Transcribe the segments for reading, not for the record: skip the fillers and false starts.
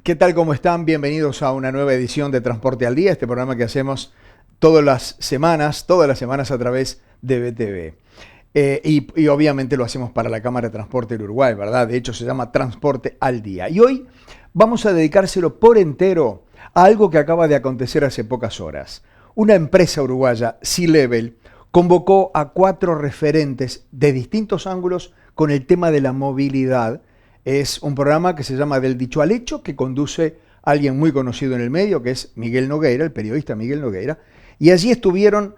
¿Qué tal? ¿Cómo están? Bienvenidos a una nueva edición de Transporte al Día, este programa que hacemos todas las semanas a través de BTV. Y obviamente lo hacemos para la Cámara de Transporte del Uruguay, ¿verdad? De hecho se llama Transporte al Día. Y hoy vamos a dedicárselo por entero a algo que acaba de acontecer hace pocas horas. Una empresa uruguaya, C-Level, convocó a 4 referentes de distintos ángulos con el tema de la movilidad. Es un programa que se llama Del Dicho al Hecho, que conduce alguien muy conocido en el medio, que es Miguel Nogueira, el periodista Miguel Nogueira. Y allí estuvieron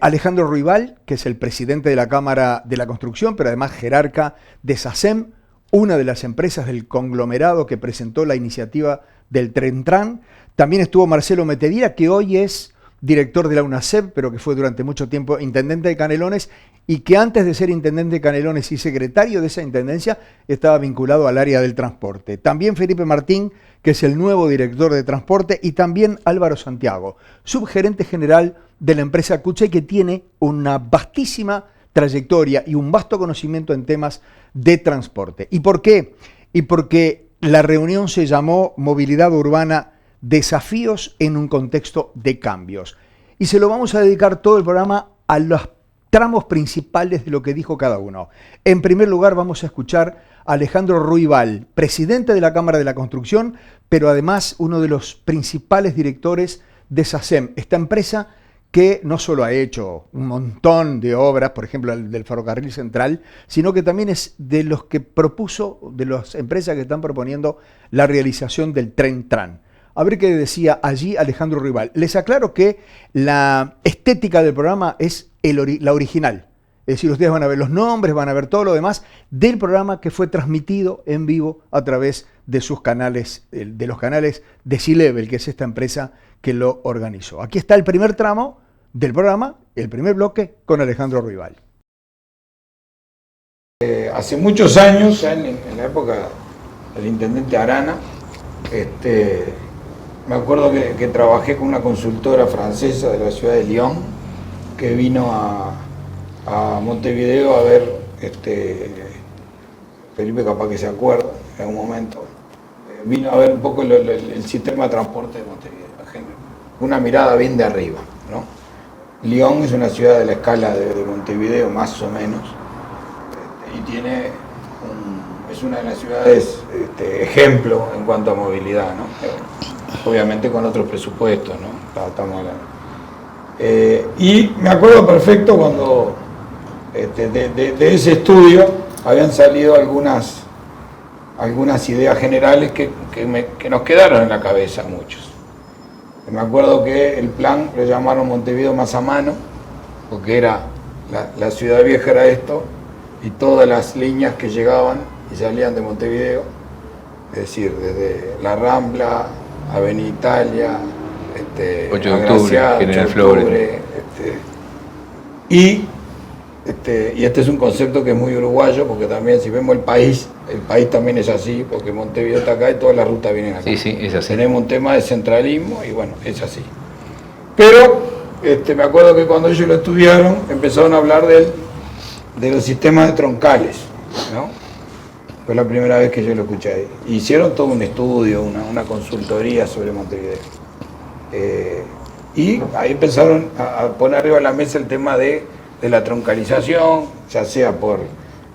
Alejandro Ruibal, que es el presidente de la Cámara de la Construcción, pero además jerarca de SACEM, una de las empresas del conglomerado que presentó la iniciativa del Tren-Tran. También estuvo Marcelo Metedira, que hoy es director de la UNACEP, pero que fue durante mucho tiempo intendente de Canelones, y que antes de ser intendente de Canelones y secretario de esa intendencia estaba vinculado al área del transporte. También Felipe Martín, que es el nuevo director de transporte, y también Álvaro Santiago, subgerente general de la empresa Cuche, que tiene una vastísima trayectoria y un vasto conocimiento en temas de transporte. ¿Y por qué? Y porque la reunión se llamó Movilidad Urbana, Desafíos en un contexto de cambios. Y se lo vamos a dedicar todo el programa a los tramos principales de lo que dijo cada uno. En primer lugar vamos a escuchar a Alejandro Ruibal, presidente de la Cámara de la Construcción, pero además uno de los principales directores de SACEM, esta empresa que no solo ha hecho un montón de obras, por ejemplo el del Ferrocarril Central, sino que también es de los que propuso, de las empresas que están proponiendo la realización del Tren-Tran. A ver qué decía allí Alejandro Ruibal. Les aclaro que la estética del programa es la original. Es decir, ustedes van a ver los nombres, van a ver todo lo demás del programa que fue transmitido en vivo a través de sus canales, de los canales de C-Level, que es esta empresa que lo organizó. Aquí está el primer tramo del programa, el primer bloque, con Alejandro Ruibal. Hace muchos años, ya en la época del intendente Arana, me acuerdo que trabajé con una consultora francesa de la ciudad de Lyon, que vino a Montevideo a ver, Felipe capaz que se acuerda en algún momento, vino a ver un poco el sistema de transporte de Montevideo, una mirada bien de arriba, ¿no? Lyon es una ciudad de la escala de Montevideo, más o menos, y es una de las ciudades ejemplo en cuanto a movilidad, ¿no? Obviamente con otros presupuestos, ¿no? Estamos hablando. Y me acuerdo perfecto cuando de ese estudio habían salido algunas ideas generales que nos quedaron en la cabeza a muchos. Me acuerdo que el plan lo llamaron Montevideo más a mano, porque era la ciudad vieja era esto, y todas las líneas que llegaban y salían de Montevideo, es decir, desde la Rambla, Avenida Italia, 8 de octubre, General Flores. Y este es un concepto que es muy uruguayo, porque también si vemos el país también es así, porque Montevideo está acá y todas las rutas vienen acá. Sí, es así. Tenemos un tema de centralismo y bueno, es así. Pero me acuerdo que cuando ellos lo estudiaron, empezaron a hablar de los sistemas de troncales, ¿no? Fue la primera vez que yo lo escuché ahí. Hicieron todo un estudio, una consultoría sobre Montevideo. Y ahí empezaron a poner arriba de la mesa el tema de la troncalización, ya sea por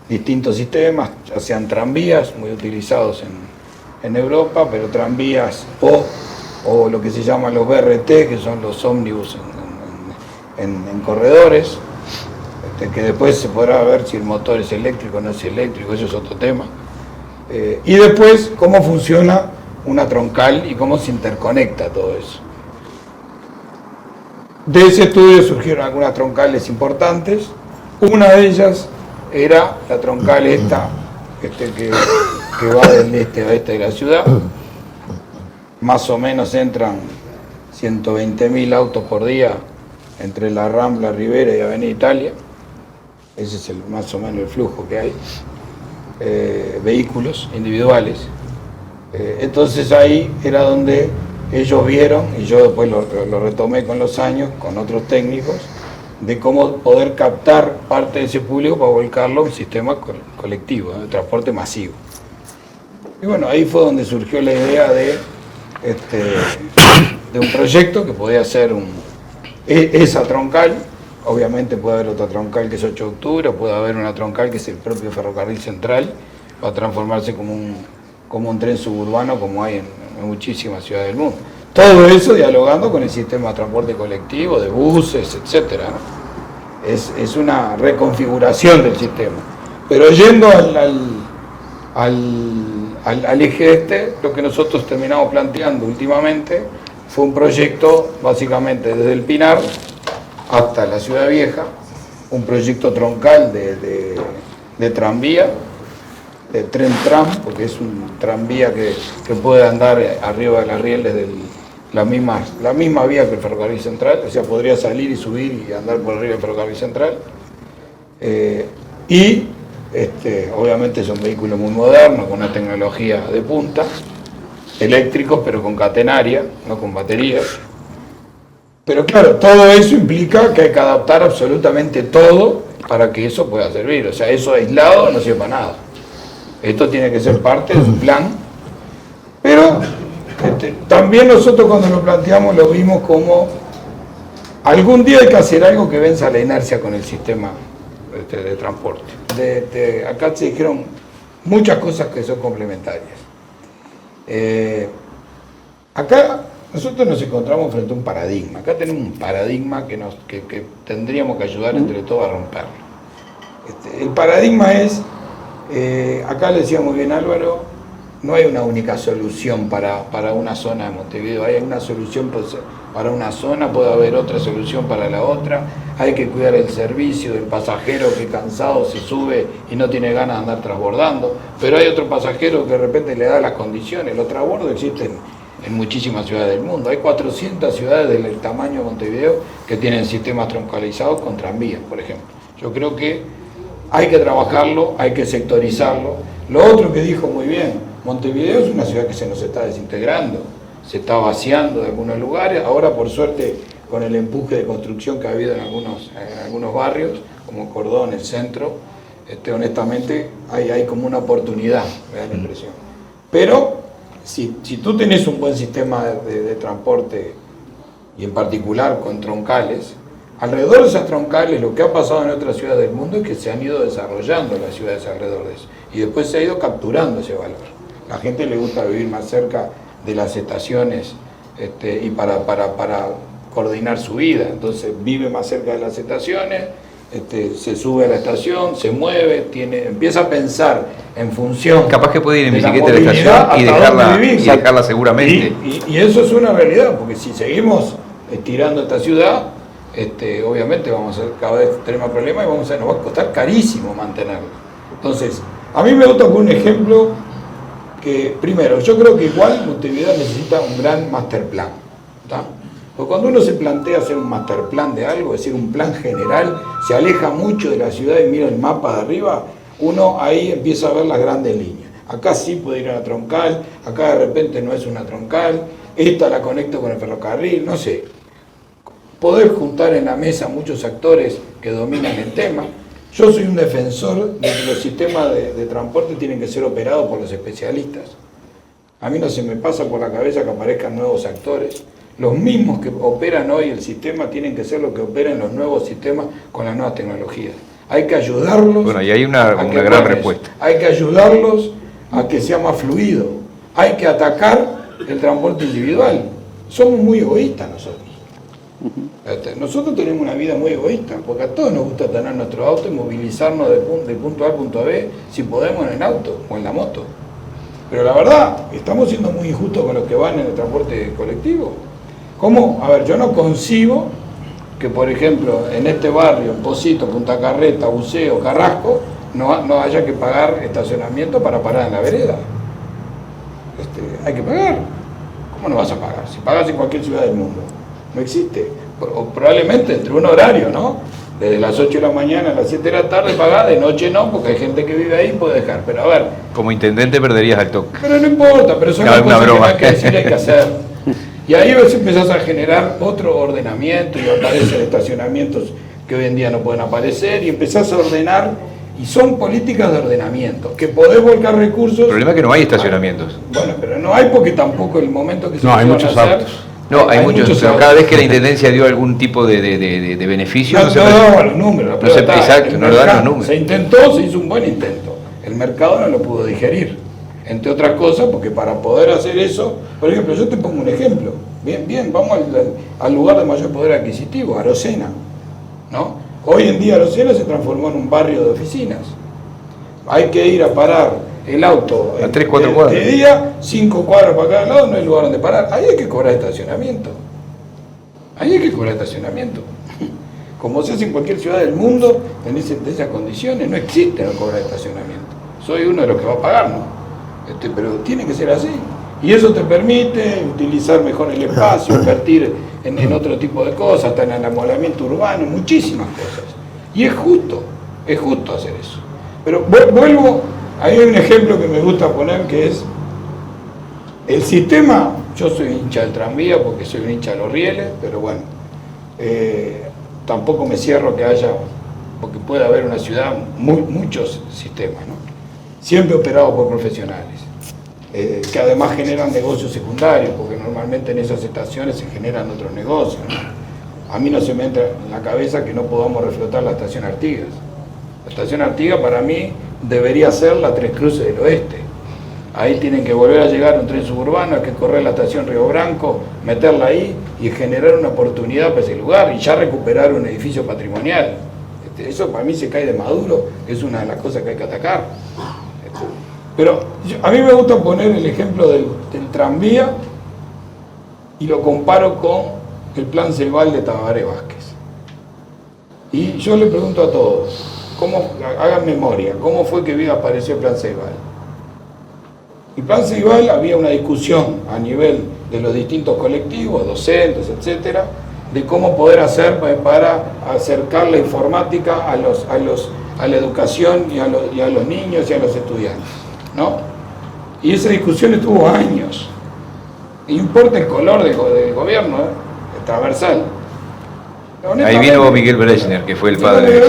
distintos sistemas, ya sean tranvías, muy utilizados en Europa, pero tranvías o lo que se llaman los BRT, que son los ómnibus en corredores, que después se podrá ver si el motor es eléctrico o no es eléctrico, eso es otro tema. Y después cómo funciona una troncal y cómo se interconecta todo eso. De ese estudio surgieron algunas troncales importantes. Una de ellas era la troncal esta, que va del este a oeste de la ciudad. Más o menos entran 120.000 autos por día entre la Rambla, Rivera y Avenida Italia. Ese es más o menos el flujo que hay. Vehículos individuales. Entonces ahí era donde ellos vieron, y yo después lo retomé con los años, con otros técnicos, de cómo poder captar parte de ese público para volcarlo a un sistema colectivo, de transporte masivo. Y bueno, ahí fue donde surgió la idea de un proyecto que podía ser esa troncal. Obviamente puede haber otra troncal que es 8 de octubre, puede haber una troncal que es el propio ferrocarril central, para transformarse como un tren suburbano como hay en muchísimas ciudades del mundo. Todo eso dialogando con el sistema de transporte colectivo, de buses, etc. ¿no? Es una reconfiguración del sistema. Pero yendo al eje lo que nosotros terminamos planteando últimamente fue un proyecto básicamente desde el Pinar hasta la Ciudad Vieja, un proyecto troncal de tranvía, de tren-tram, porque es un tranvía que puede andar arriba de las rieles de la misma vía que el ferrocarril central, o sea, podría salir y subir y andar por arriba del ferrocarril central. Obviamente es un vehículo muy moderno, con una tecnología de punta, eléctricos, pero con catenaria, no con baterías. Pero claro, todo eso implica que hay que adaptar absolutamente todo para que eso pueda servir. O sea, eso aislado no sirve para nada. Esto tiene que ser parte de su plan. Pero también nosotros cuando lo planteamos lo vimos como algún día hay que hacer algo que venza la inercia con el sistema de transporte. Acá se dijeron muchas cosas que son complementarias. Acá nosotros nos encontramos frente a un paradigma. Acá tenemos un paradigma que tendríamos que ayudar entre todos a romperlo. El paradigma es, acá le decía muy bien Álvaro, no hay una única solución para una zona de Montevideo. Hay una solución para una zona, puede haber otra solución para la otra. Hay que cuidar el servicio del pasajero que cansado se sube y no tiene ganas de andar transbordando. Pero hay otro pasajero que de repente le da las condiciones. Los transbordos existen en muchísimas ciudades del mundo. Hay 400 ciudades del tamaño de Montevideo que tienen sistemas troncalizados con tranvías, por ejemplo. Yo creo que hay que trabajarlo, hay que sectorizarlo. Lo otro que dijo muy bien, Montevideo es una ciudad que se nos está desintegrando, se está vaciando de algunos lugares. Ahora, por suerte, con el empuje de construcción que ha habido en algunos barrios, como Cordón, el centro, honestamente hay como una oportunidad, me da la impresión. Pero si tú tenés un buen sistema de transporte, y en particular con troncales, alrededor de esas troncales lo que ha pasado en otras ciudades del mundo es que se han ido desarrollando las ciudades alrededor de eso, y después se ha ido capturando ese valor. La gente le gusta vivir más cerca de las estaciones y para coordinar su vida, entonces vive más cerca de las estaciones, se sube a la estación, se mueve, empieza a pensar en función. Capaz que puede ir en bicicleta a la estación y dejarla seguramente. Y eso es una realidad, porque si seguimos estirando esta ciudad, obviamente vamos a cada vez tener más problemas y nos va a costar carísimo mantenerlo. Entonces, a mí me gusta poner un ejemplo que, primero, yo creo que igual Montevideo necesita un gran master plan, ¿tá? Porque cuando uno se plantea hacer un master plan de algo, es decir, un plan general, se aleja mucho de la ciudad y mira el mapa de arriba, uno ahí empieza a ver las grandes líneas. Acá sí puede ir a la troncal, acá de repente no es una troncal, esta la conecto con el ferrocarril, no sé. Poder juntar en la mesa muchos actores que dominan el tema. Yo soy un defensor de que los sistemas de transporte tienen que ser operados por los especialistas. A mí no se me pasa por la cabeza que aparezcan nuevos actores. Los mismos que operan hoy el sistema tienen que ser los que operen los nuevos sistemas con las nuevas tecnologías. Hay que ayudarlos. Bueno, y hay una gran respuesta. Hay que ayudarlos a que sea más fluido. Hay que atacar el transporte individual. Somos muy egoístas nosotros. Nosotros tenemos una vida muy egoísta, porque a todos nos gusta tener nuestro auto y movilizarnos de punto A al punto B, si podemos, en el auto o en la moto. Pero la verdad, estamos siendo muy injustos con los que van en el transporte colectivo. ¿Cómo? A ver, yo no concibo que, por ejemplo, en este barrio, en Pocito, Punta Carreta, Buceo, Carrasco, no haya que pagar estacionamiento para parar en la vereda. Hay que pagar. ¿Cómo no vas a pagar? Si pagas en cualquier ciudad del mundo. No existe. O probablemente entre un horario, ¿no? Desde las 8 de la mañana a las 7 de la tarde pagás, de noche no, porque hay gente que vive ahí y puede dejar. Pero a ver. Como intendente perderías el toque. Pero no importa, pero son las cosas que no hay que decir, hay que hacer. Y ahí empezás a generar otro ordenamiento y aparecen estacionamientos que hoy en día no pueden aparecer y empezás a ordenar Y son políticas de ordenamiento, que podés volcar recursos. El problema es que no hay estacionamientos. Bueno, pero no hay porque tampoco el momento que se hay van muchos a hacer, autos. No, hay muchos, pero cada vez que la Intendencia dio algún tipo de beneficio, no daba los números. Exacto, no le dan los números. Se intentó, se hizo un buen intento. El mercado no lo pudo digerir. Entre otras cosas, porque para poder hacer eso, por ejemplo, yo te pongo un ejemplo. Bien, vamos al lugar de mayor poder adquisitivo, Arocena, ¿no? Hoy en día Arocena se transformó en un barrio de oficinas. Hay que ir a parar el auto a 3-4 cuadras. De día, 5 cuadras para cada lado, no hay lugar donde parar. Ahí hay que cobrar estacionamiento. Como se hace en cualquier ciudad del mundo, en esas condiciones, no existe no cobrar estacionamiento. Soy uno de los que va a pagar, ¿no? Pero tiene que ser así. Y eso te permite utilizar mejor el espacio, invertir en otro tipo de cosas, hasta en el amoblamiento urbano, muchísimas cosas. Y es justo hacer eso. Pero vuelvo, hay un ejemplo que me gusta poner que es el sistema. Yo soy hincha del tranvía porque soy un hincha de los rieles, pero bueno, tampoco me cierro que haya, porque puede haber una ciudad, muchos sistemas, ¿no? Siempre operados por profesionales. Que además generan negocios secundarios, porque normalmente en esas estaciones se generan otros negocios, ¿no? A mí no se me entra en la cabeza que no podamos reflotar la estación Artigas. La estación Artigas para mí debería ser la Tres Cruces del Oeste. Ahí tienen que volver a llegar un tren suburbano, hay que correr la estación Río Branco, meterla ahí y generar una oportunidad para ese lugar y ya recuperar un edificio patrimonial. Eso para mí se cae de maduro, que es una de las cosas que hay que atacar. Pero a mí me gusta poner el ejemplo del tranvía y lo comparo con el plan Ceibal de Tabaré Vázquez. Y yo le pregunto a todos, hagan memoria, ¿cómo fue que apareció el plan Ceibal? El plan Ceibal había una discusión a nivel de los distintos colectivos, docentes, etcétera, de cómo poder hacer para acercar la informática a la educación y a los niños y a los estudiantes, ¿no? Y esa discusión estuvo años. No importa el color del gobierno, el transversal. Ahí vino Miguel Brezhnev, que fue el padre.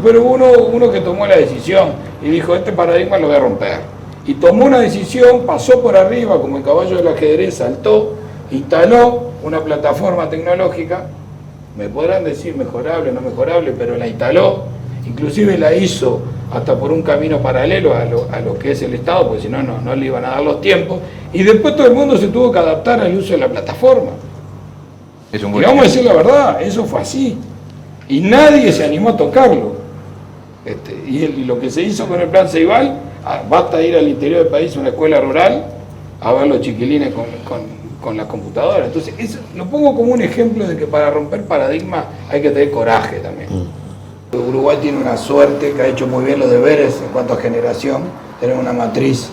Pero uno que tomó la decisión y dijo, este paradigma lo voy a romper. Y tomó una decisión, pasó por arriba, como el caballo del ajedrez, saltó, instaló una plataforma tecnológica, me podrán decir mejorable, no mejorable, pero la instaló, inclusive la hizo hasta por un camino paralelo a lo que es el Estado, porque si no, no le iban a dar los tiempos, y después todo el mundo se tuvo que adaptar al uso de la plataforma. Y vamos a decir la verdad, eso fue así, y nadie se animó a tocarlo. Y lo que se hizo con el plan Ceibal, basta ir al interior del país, a una escuela rural, a ver los chiquilines con las computadoras. Entonces, eso lo pongo como un ejemplo de que para romper paradigmas hay que tener coraje también. Uruguay tiene una suerte que ha hecho muy bien los deberes en cuanto a generación. Tenemos una matriz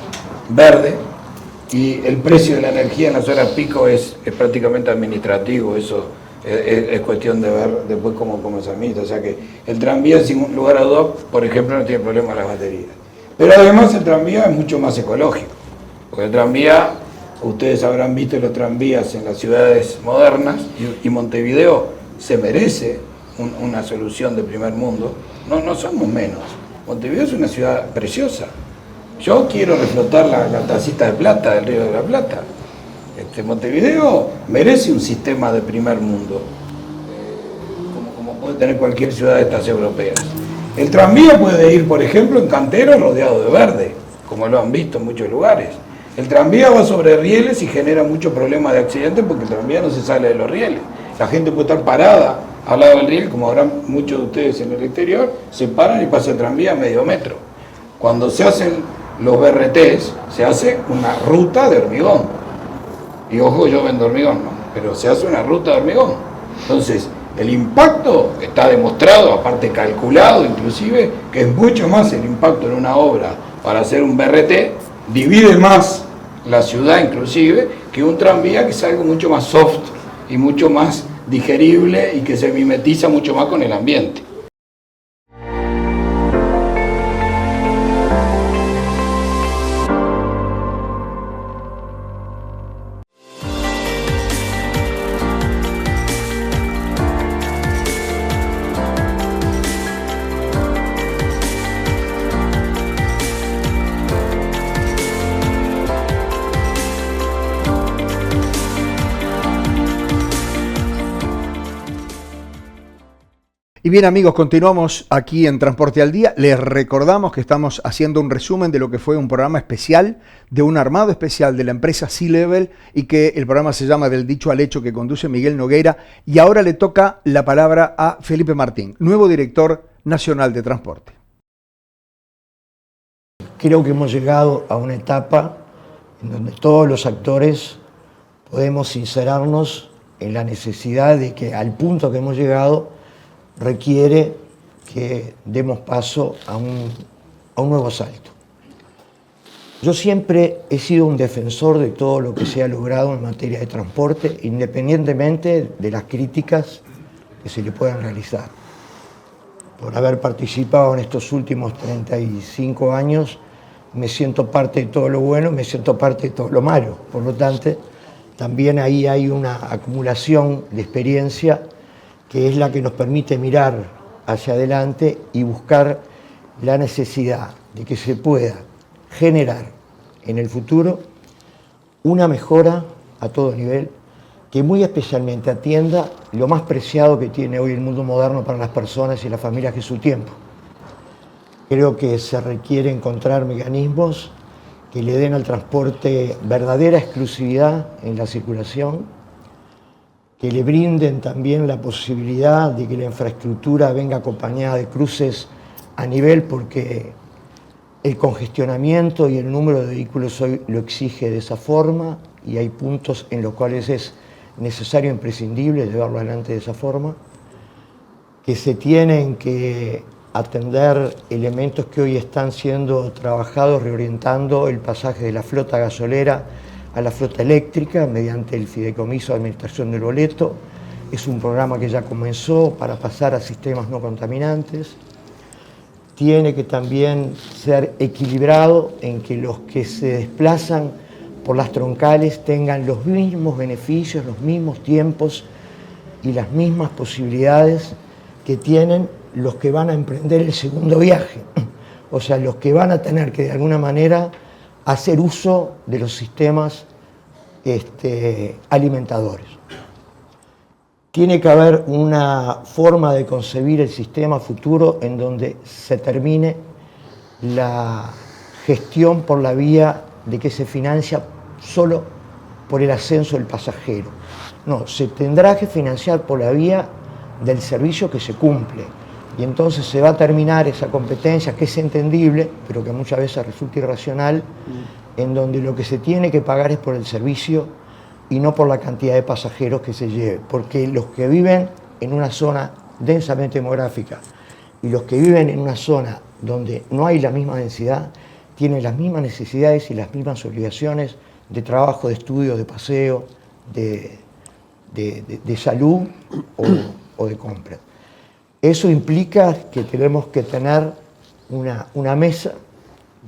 verde y el precio de la energía en las horas pico es prácticamente administrativo. Eso es cuestión de ver después cómo se administra. O sea que el tranvía, sin lugar a dudas, por ejemplo, no tiene problema las baterías. Pero además el tranvía es mucho más ecológico. Porque el tranvía, ustedes habrán visto los tranvías en las ciudades modernas y Montevideo se merece una solución de primer mundo. No somos menos. Montevideo es una ciudad preciosa. Yo quiero reflotar la tacita de plata del Río de la Plata. Montevideo merece un sistema de primer mundo, como puede tener cualquier ciudad de estas europeas. El tranvía puede ir, por ejemplo, en canteros rodeado de verde, como lo han visto en muchos lugares. El tranvía va sobre rieles y genera muchos problemas de accidentes porque el tranvía no se sale de los rieles. La gente puede estar parada al lado del riel, como habrán muchos de ustedes en el exterior, se paran y pasa el tranvía a medio metro. Cuando se hacen los BRTs, se hace una ruta de hormigón. Y ojo, yo vendo hormigón, ¿no? Pero se hace una ruta de hormigón. Entonces, el impacto está demostrado, aparte calculado inclusive, que es mucho más el impacto en una obra para hacer un BRT, divide más la ciudad inclusive, que un tranvía, que es algo mucho más soft y mucho más digerible y que se mimetiza mucho más con el ambiente. Y bien amigos, continuamos aquí en Transporte al Día. Les recordamos que estamos haciendo un resumen de lo que fue un programa especial, de un armado especial de la empresa Sea Level, y que el programa se llama Del Dicho al Hecho, que conduce Miguel Nogueira. Y ahora le toca la palabra a Felipe Martín, nuevo director nacional de transporte. Creo que hemos llegado a una etapa en donde todos los actores podemos sincerarnos en la necesidad de que al punto que hemos llegado requiere que demos paso a un nuevo salto. Yo siempre he sido un defensor de todo lo que se ha logrado en materia de transporte, independientemente de las críticas que se le puedan realizar. Por haber participado en estos últimos 35 años, me siento parte de todo lo bueno, me siento parte de todo lo malo. Por lo tanto, también ahí hay una acumulación de experiencia que es la que nos permite mirar hacia adelante y buscar la necesidad de que se pueda generar en el futuro una mejora a todo nivel que muy especialmente atienda lo más preciado que tiene hoy el mundo moderno para las personas y las familias, que es su tiempo. Creo que se requiere encontrar mecanismos que le den al transporte verdadera exclusividad en la circulación, que le brinden también la posibilidad de que la infraestructura venga acompañada de cruces a nivel, porque el congestionamiento y el número de vehículos hoy lo exige de esa forma, y hay puntos en los cuales es necesario e imprescindible llevarlo adelante de esa forma, que se tienen que atender elementos que hoy están siendo trabajados, reorientando el pasaje de la flota gasolera a la flota eléctrica mediante el fideicomiso de administración del boleto. Es un programa que ya comenzó para pasar a sistemas no contaminantes. Tiene que también ser equilibrado en que los que se desplazan por las troncales tengan los mismos beneficios, los mismos tiempos y las mismas posibilidades que tienen los que van a emprender el segundo viaje. O sea, los que van a tener que de alguna manera hacer uso de los sistemas alimentadores. Tiene que haber una forma de concebir el sistema futuro en donde se termine la gestión por la vía de que se financia solo por el ascenso del pasajero. No, se tendrá que financiar por la vía del servicio que se cumple. Y entonces se va a terminar esa competencia, que es entendible, pero que muchas veces resulta irracional, en donde lo que se tiene que pagar es por el servicio y no por la cantidad de pasajeros que se lleve. Porque los que viven en una zona densamente demográfica y los que viven en una zona donde no hay la misma densidad, tienen las mismas necesidades y las mismas obligaciones de trabajo, de estudio, de paseo, de salud o de compra. Eso implica que tenemos que tener una mesa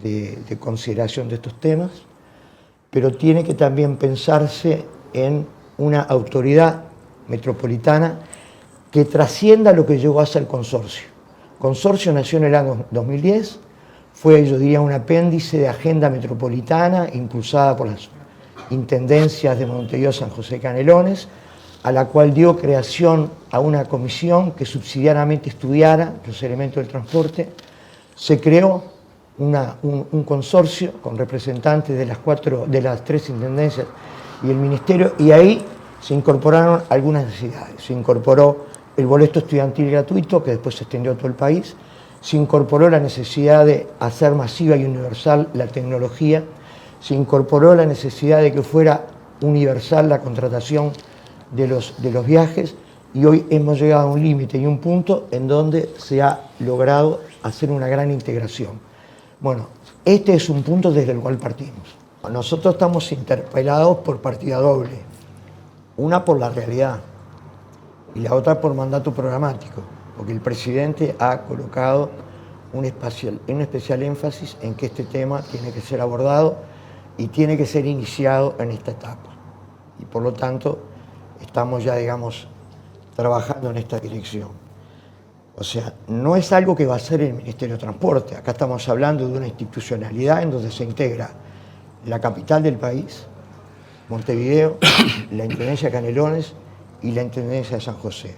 de consideración de estos temas, pero tiene que también pensarse en una autoridad metropolitana que trascienda lo que llegó a ser el consorcio. El consorcio nació en el año 2010, fue, yo diría, un apéndice de agenda metropolitana impulsada por las intendencias de Montevideo, San José y Canelones, a la cual dio creación a una comisión que subsidiariamente estudiara los elementos del transporte. Se creó un consorcio con representantes de las tres intendencias y el ministerio, y ahí se incorporaron algunas necesidades. Se incorporó el boleto estudiantil gratuito, que después se extendió a todo el país. Se incorporó la necesidad de hacer masiva y universal la tecnología. Se incorporó la necesidad de que fuera universal la contratación de los viajes, y hoy hemos llegado a un límite y un punto en donde se ha logrado hacer una gran integración. Bueno, este es un punto desde el cual partimos. Nosotros estamos interpelados por partida doble, una por la realidad y la otra por mandato programático, porque el presidente ha colocado un especial énfasis en que este tema tiene que ser abordado y tiene que ser iniciado en esta etapa. Y por lo tanto, estamos ya, digamos, trabajando en esta dirección. O sea, no es algo que va a hacer el Ministerio de Transporte. Acá estamos hablando de una institucionalidad en donde se integra la capital del país, Montevideo, la Intendencia de Canelones y la Intendencia de San José.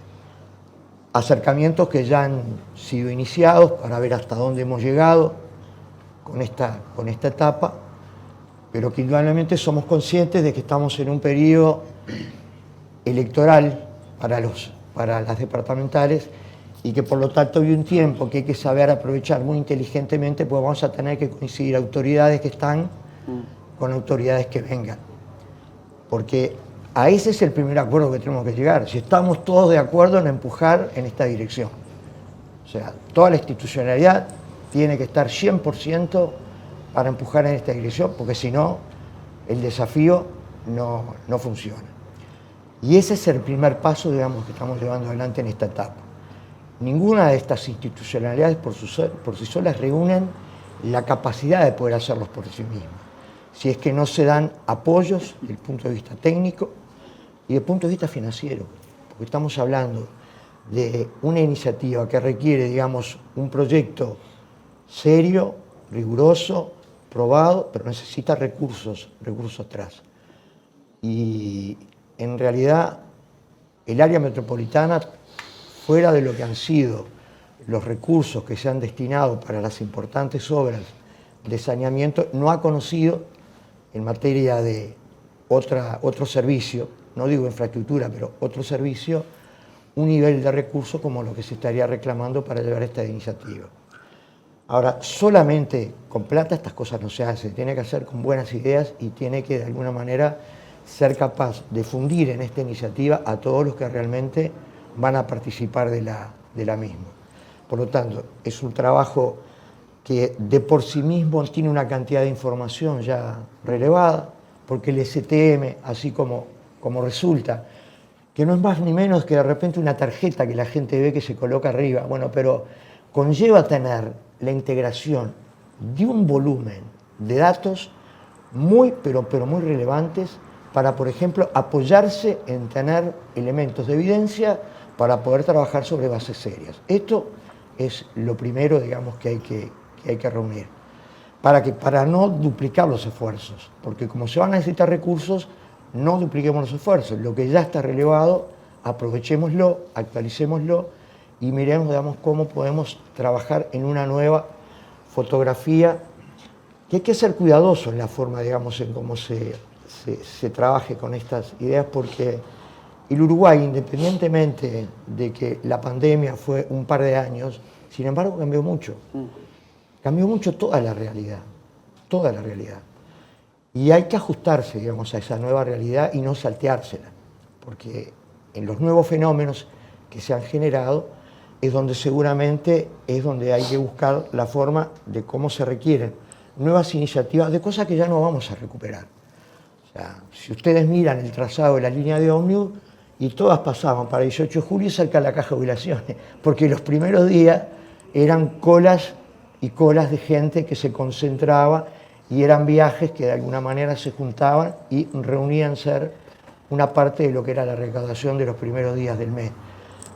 acercamientos que ya han sido iniciados para ver hasta dónde hemos llegado con esta etapa, pero que indudablemente somos conscientes de que estamos en un periodo electoral para las departamentales y que por lo tanto hay un tiempo que hay que saber aprovechar muy inteligentemente, pues vamos a tener que coincidir autoridades que están con autoridades que vengan. Porque a ese es el primer acuerdo que tenemos que llegar, si estamos todos de acuerdo en empujar en esta dirección. O sea, toda la institucionalidad tiene que estar 100% para empujar en esta dirección, porque si no, el desafío no funciona. Y ese es el primer paso, digamos, que estamos llevando adelante en esta etapa. Ninguna de estas institucionalidades por sí solas reúnen la capacidad de poder hacerlos por sí mismas, si es que no se dan apoyos desde el punto de vista técnico y desde el punto de vista financiero, porque estamos hablando de una iniciativa que requiere, digamos, un proyecto serio, riguroso, probado, pero necesita recursos atrás. Y en realidad el área metropolitana, fuera de lo que han sido los recursos que se han destinado para las importantes obras de saneamiento, no ha conocido en materia de otro servicio, no digo infraestructura, pero otro servicio, un nivel de recursos como lo que se estaría reclamando para llevar esta iniciativa. Ahora, solamente con plata estas cosas no se hacen, tiene que hacer con buenas ideas y tiene que de alguna manera ser capaz de fundir en esta iniciativa a todos los que realmente van a participar de la misma. Por lo tanto, es un trabajo que de por sí mismo tiene una cantidad de información ya relevada, porque el STM, así como resulta, que no es más ni menos que de repente una tarjeta que la gente ve que se coloca arriba, bueno, pero conlleva tener la integración de un volumen de datos muy, pero muy relevantes para, por ejemplo, apoyarse en tener elementos de evidencia para poder trabajar sobre bases serias. Esto es lo primero, digamos, que hay que reunir. Para no duplicar los esfuerzos, porque como se van a necesitar recursos, no dupliquemos los esfuerzos. Lo que ya está relevado, aprovechémoslo, actualicémoslo y miremos, digamos, cómo podemos trabajar en una nueva fotografía, que hay que ser cuidadoso en la forma, digamos, en cómo se trabaje con estas ideas, porque el Uruguay, independientemente de que la pandemia fue un par de años, sin embargo cambió mucho. Cambió mucho toda la realidad, toda la realidad. Y hay que ajustarse, digamos, a esa nueva realidad y no salteársela, porque en los nuevos fenómenos que se han generado es donde seguramente hay que buscar la forma de cómo se requieren nuevas iniciativas de cosas que ya no vamos a recuperar. O sea, si ustedes miran el trazado de la línea de ómnibus, y todas pasaban para 18 de julio y cerca de la caja de jubilaciones, porque los primeros días eran colas y colas de gente que se concentraba y eran viajes que de alguna manera se juntaban y reunían ser una parte de lo que era la recaudación de los primeros días del mes.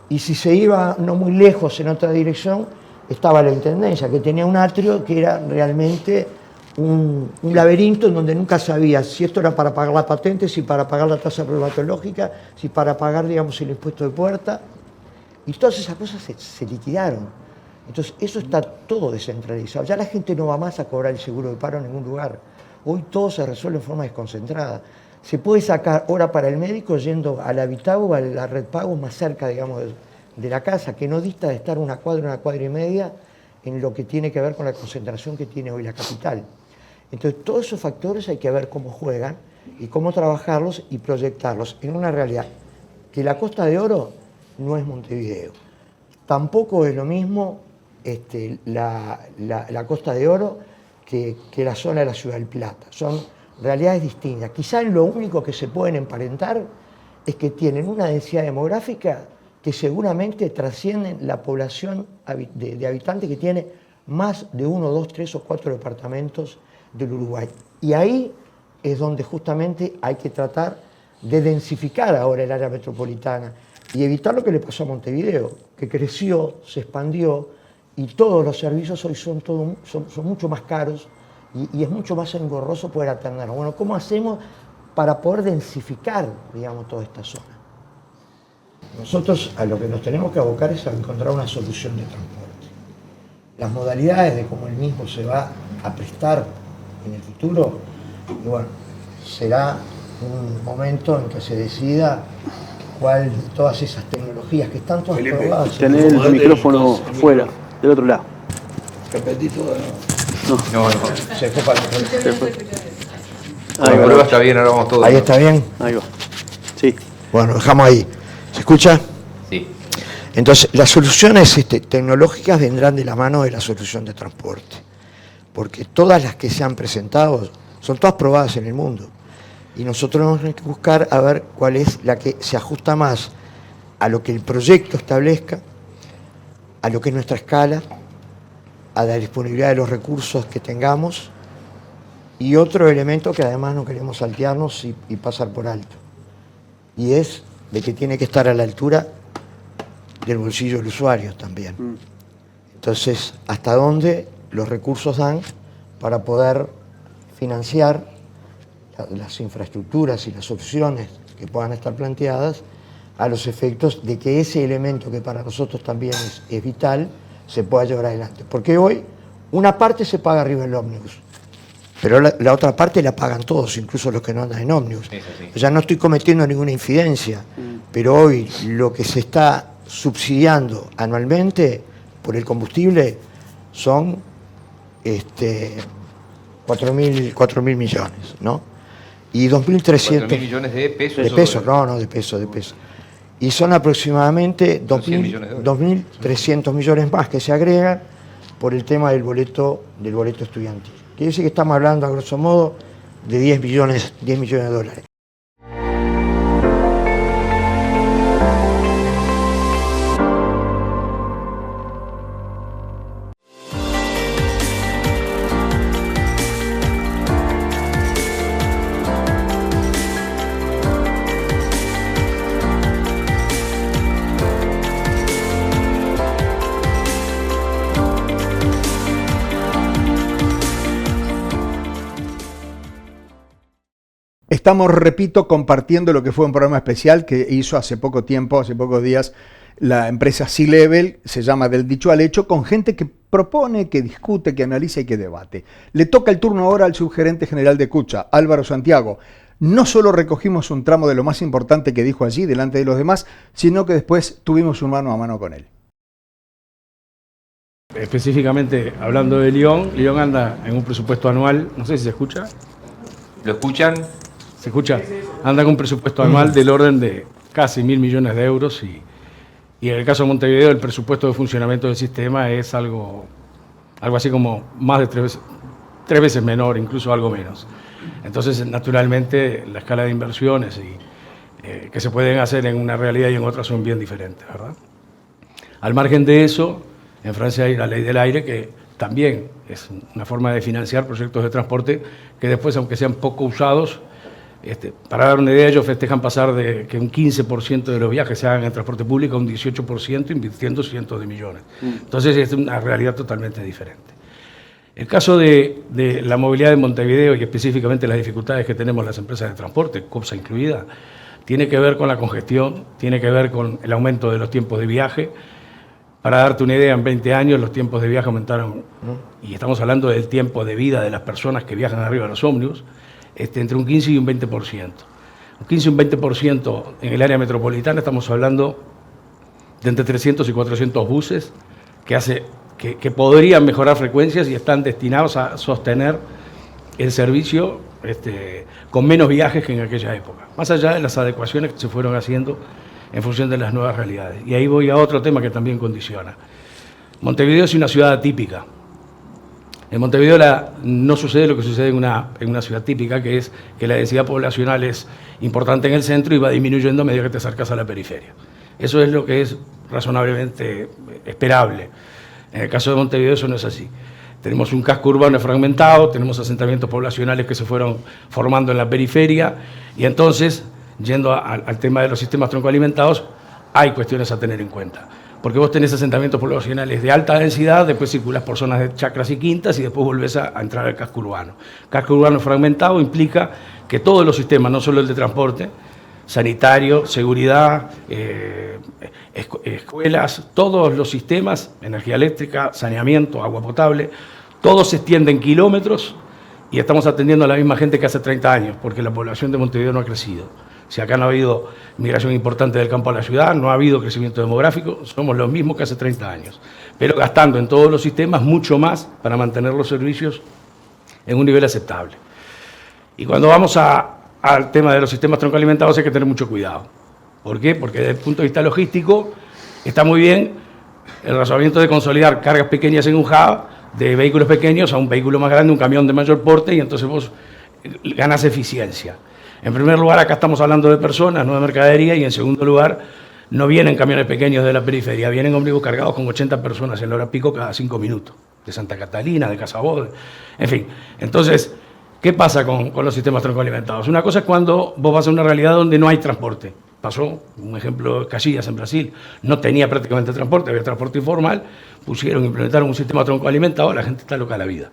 Y si se iba no muy lejos en otra dirección, estaba la Intendencia, que tenía un atrio que era realmente un laberinto en donde nunca sabía si esto era para pagar la patente, si para pagar la tasa privatológica, si para pagar, digamos, el impuesto de puerta. Y todas esas cosas se liquidaron. Entonces, eso está todo descentralizado. Ya la gente no va más a cobrar el seguro de paro en ningún lugar. Hoy todo se resuelve en forma desconcentrada. Se puede sacar hora para el médico yendo a la Habitago o a la Red Pago más cerca, digamos, de la casa, que no dista de estar una cuadra y media en lo que tiene que ver con la concentración que tiene hoy la capital. Entonces, todos esos factores hay que ver cómo juegan y cómo trabajarlos y proyectarlos en una realidad que la Costa de Oro no es Montevideo. Tampoco es lo mismo la Costa de Oro que la zona de la Ciudad del Plata. Son realidades distintas. Quizás lo único que se pueden emparentar es que tienen una densidad demográfica que seguramente trascienden la población de habitantes que tiene más de 1, 2, 3 o 4 departamentos del Uruguay. Y ahí es donde justamente hay que tratar de densificar ahora el área metropolitana y evitar lo que le pasó a Montevideo, que creció, se expandió y todos los servicios hoy son mucho más caros y es mucho más engorroso poder atenderlos. Bueno, ¿cómo hacemos para poder densificar, digamos, toda esta zona? Nosotros a lo que nos tenemos que abocar es a encontrar una solución de transporte. Las modalidades de cómo el mismo se va a prestar en el futuro, y bueno, será un momento en que se decida cuál de todas esas tecnologías que están todas probadas. Tener el micrófono fuera, del otro lado. Repetí todo, ¿no? No. Se fue para La prueba está bien, ahora vamos todos. Ahí está bien. Ahí va. Sí. Bueno, dejamos ahí. ¿Se escucha? Sí. Entonces, las soluciones tecnológicas vendrán de la mano de la solución de transporte, porque todas las que se han presentado son todas probadas en el mundo, y nosotros tenemos que buscar a ver cuál es la que se ajusta más a lo que el proyecto establezca, a lo que es nuestra escala, a la disponibilidad de los recursos que tengamos, y otro elemento que además no queremos saltearnos y pasar por alto, y es de que tiene que estar a la altura del bolsillo del usuario también. Entonces, ¿hasta dónde los recursos dan para poder financiar las infraestructuras y las soluciones que puedan estar planteadas a los efectos de que ese elemento que para nosotros también es vital se pueda llevar adelante? Porque hoy una parte se paga arriba del ómnibus, pero la otra parte la pagan todos, incluso los que no andan en ómnibus. Ya no estoy cometiendo ninguna infidencia, pero hoy lo que se está subsidiando anualmente por el combustible son 4.000 millones, ¿no? Y 2.300 4.000 millones de pesos. de pesos, de pesos. Y son aproximadamente 2.300 millones más que se agregan por el tema del boleto estudiantil. Quiere decir que estamos hablando, a grosso modo, de 10 millones de dólares. Estamos, repito, compartiendo lo que fue un programa especial que hizo hace poco tiempo, hace pocos días, la empresa C-Level, se llama Del Dicho al Hecho, con gente que propone, que discute, que analiza y que debate. Le toca el turno ahora al subgerente general de Cucha, Álvaro Santiago. No solo recogimos un tramo de lo más importante que dijo allí delante de los demás, sino que después tuvimos un mano a mano con él. Específicamente hablando de Lyon, Lyon anda en un presupuesto anual, no sé si se escucha. ¿Lo escuchan? ¿Se escucha? Anda con un presupuesto anual del orden de casi 1.000 millones de euros y en el caso de Montevideo el presupuesto de funcionamiento del sistema es algo así como más de tres veces menor, incluso algo menos. Entonces, naturalmente, la escala de inversiones que se pueden hacer en una realidad y en otra son bien diferentes, ¿verdad? Al margen de eso, en Francia hay la ley del aire que también es una forma de financiar proyectos de transporte que después, aunque sean poco usados, para dar una idea, ellos festejan pasar de que un 15% de los viajes se hagan en transporte público a un 18%, invirtiendo cientos de millones. Entonces es una realidad totalmente diferente. El caso de la movilidad de Montevideo y específicamente las dificultades que tenemos las empresas de transporte, COPSA incluida, tiene que ver con la congestión, tiene que ver con el aumento de los tiempos de viaje. Para darte una idea, en 20 años los tiempos de viaje aumentaron, y estamos hablando del tiempo de vida de las personas que viajan arriba de los ómnibus, entre un 15 y un 20%. Un 15 y un 20% en el área metropolitana, estamos hablando de entre 300 y 400 buses que podrían mejorar frecuencias y están destinados a sostener el servicio con menos viajes que en aquella época, más allá de las adecuaciones que se fueron haciendo en función de las nuevas realidades. Y ahí voy a otro tema que también condiciona. Montevideo es una ciudad atípica. En Montevideo no sucede lo que sucede en una ciudad típica, que es que la densidad poblacional es importante en el centro y va disminuyendo a medida que te acercas a la periferia. Eso es lo que es razonablemente esperable. En el caso de Montevideo eso no es así. Tenemos un casco urbano fragmentado, tenemos asentamientos poblacionales que se fueron formando en la periferia y entonces, yendo al tema de los sistemas troncoalimentados, hay cuestiones a tener en cuenta. Porque vos tenés asentamientos poblacionales de alta densidad, después circulás por zonas de chacras y quintas y después volvés a entrar al casco urbano. Casco urbano fragmentado implica que todos los sistemas, no solo el de transporte, sanitario, seguridad, escuelas, todos los sistemas, energía eléctrica, saneamiento, agua potable, todos se extienden kilómetros y estamos atendiendo a la misma gente que hace 30 años, porque la población de Montevideo no ha crecido. Si acá no ha habido migración importante del campo a la ciudad, no ha habido crecimiento demográfico, somos los mismos que hace 30 años, pero gastando en todos los sistemas mucho más para mantener los servicios en un nivel aceptable. Y cuando vamos al tema de los sistemas troncoalimentados hay que tener mucho cuidado. ¿Por qué? Porque desde el punto de vista logístico está muy bien el razonamiento de consolidar cargas pequeñas en un hub de vehículos pequeños a un vehículo más grande, un camión de mayor porte, y entonces vos ganás eficiencia. En primer lugar, acá estamos hablando de personas, no de mercadería, y en segundo lugar, no vienen camiones pequeños de la periferia, vienen ómnibus cargados con 80 personas en la hora pico cada 5 minutos, de Santa Catalina, de Casabó, en fin. Entonces, ¿qué pasa con los sistemas troncoalimentados? Una cosa es cuando vos vas a una realidad donde no hay transporte. Pasó, un ejemplo, Caxias en Brasil, no tenía prácticamente transporte, había transporte informal, implementaron un sistema troncoalimentado, la gente está loca de la vida.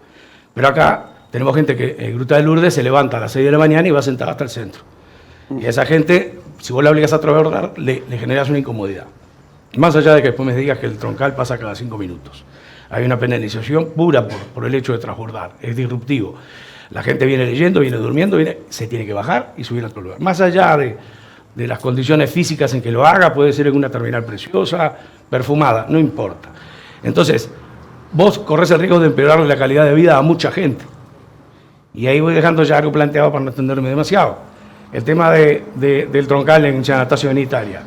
Pero acá tenemos gente que en Gruta de Lourdes se levanta a las 6 de la mañana y va sentada hasta el centro. Y a esa gente, si vos la obligas a transbordar, le generas una incomodidad. Más allá de que después me digas que el troncal pasa cada 5 minutos. Hay una penalización pura por el hecho de transbordar, es disruptivo. La gente viene leyendo, viene durmiendo, se tiene que bajar y subir a otro lugar. Más allá de las condiciones físicas en que lo haga, puede ser en una terminal preciosa, perfumada, no importa. Entonces, vos corres el riesgo de empeorarle la calidad de vida a mucha gente. Y ahí voy dejando ya algo planteado para no extenderme demasiado. El tema del troncal en San Anastasio en Italia.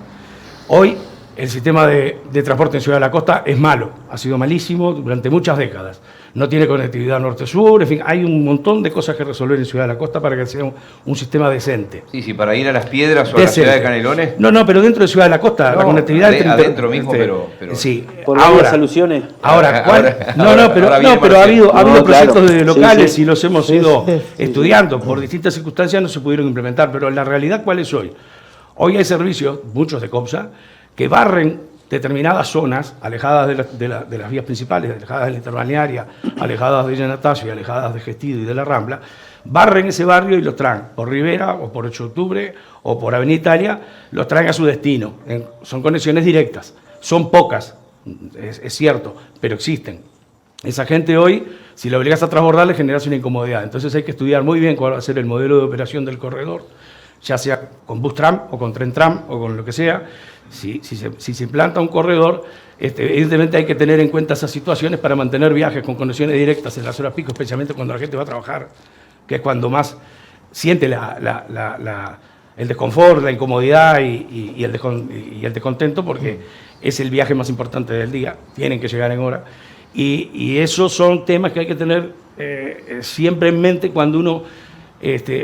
Hoy el sistema de transporte en Ciudad de la Costa es malo, ha sido malísimo durante muchas décadas. No tiene conectividad norte-sur, en fin, hay un montón de cosas que resolver en Ciudad de la Costa para que sea un sistema decente. Sí, para ir a Las Piedras o a la ciudad de Canelones. No, pero dentro de Ciudad de la Costa, la conectividad... Adentro mismo, pero... Sí, por ahora, soluciones. Ahora, pero ha habido proyectos de locales y los hemos ido estudiando. Por distintas circunstancias no se pudieron implementar, pero la realidad, ¿cuál es hoy? Hoy hay servicios, muchos de COPSA, que barren determinadas zonas alejadas de las vías principales, alejadas de la interbalnearia, alejadas de San Anastasio, alejadas de Gestido y de la Rambla, barren ese barrio y los traen por Rivera o por 8 de octubre o por Avenida Italia, los traen a su destino. Son conexiones directas, son pocas, es cierto, pero existen. Esa gente hoy, si la obligas a transbordar, le generas una incomodidad. Entonces hay que estudiar muy bien cuál va a ser el modelo de operación del corredor, ya sea con bus tram o con tren tram o con lo que sea. Si se implanta un corredor, evidentemente hay que tener en cuenta esas situaciones para mantener viajes con conexiones directas en las horas pico, especialmente cuando la gente va a trabajar, que es cuando más siente el desconfort, la incomodidad y el descontento, porque es el viaje más importante del día, tienen que llegar en hora. Y esos son temas que hay que tener siempre en mente cuando uno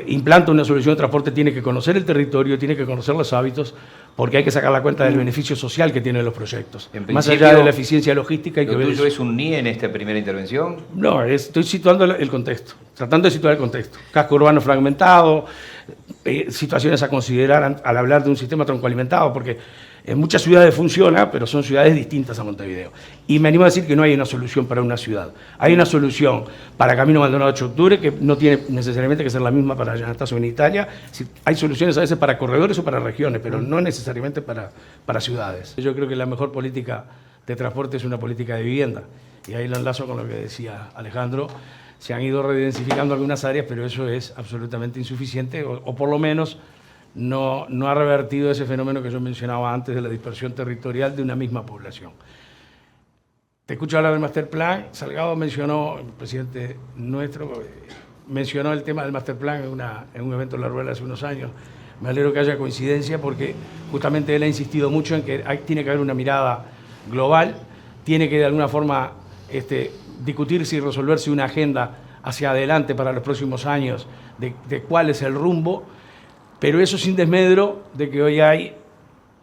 implanta una solución de transporte. Tiene que conocer el territorio, tiene que conocer los hábitos, porque hay que sacar la cuenta del beneficio social que tienen los proyectos. Más allá de la eficiencia logística, hay que ver. ¿Lo tuyo es un NIE en esta primera intervención? No, estoy situando el contexto, tratando de situar el contexto. Casco urbano fragmentado, situaciones a considerar al hablar de un sistema troncoalimentado, porque en muchas ciudades funciona, pero son ciudades distintas a Montevideo. Y me animo a decir que no hay una solución para una ciudad. Hay una solución para Camino Maldonado 8 de octubre, que no tiene necesariamente que ser la misma para San Anastasio en Italia. Hay soluciones a veces para corredores o para regiones, pero no necesariamente para ciudades. Yo creo que la mejor política de transporte es una política de vivienda. Y ahí lo enlazo con lo que decía Alejandro. Se han ido redensificando algunas áreas, pero eso es absolutamente insuficiente, o por lo menos no ha revertido ese fenómeno que yo mencionaba antes de la dispersión territorial de una misma población. Te escucho hablar del Master Plan. Salgado mencionó, el presidente nuestro, mencionó el tema del Master Plan en un evento en La Rueda hace unos años. Me alegro que haya coincidencia porque justamente él ha insistido mucho en que tiene que haber una mirada global, tiene que de alguna forma discutirse y resolverse una agenda hacia adelante para los próximos años de cuál es el rumbo. Pero eso sin desmedro de que hoy hay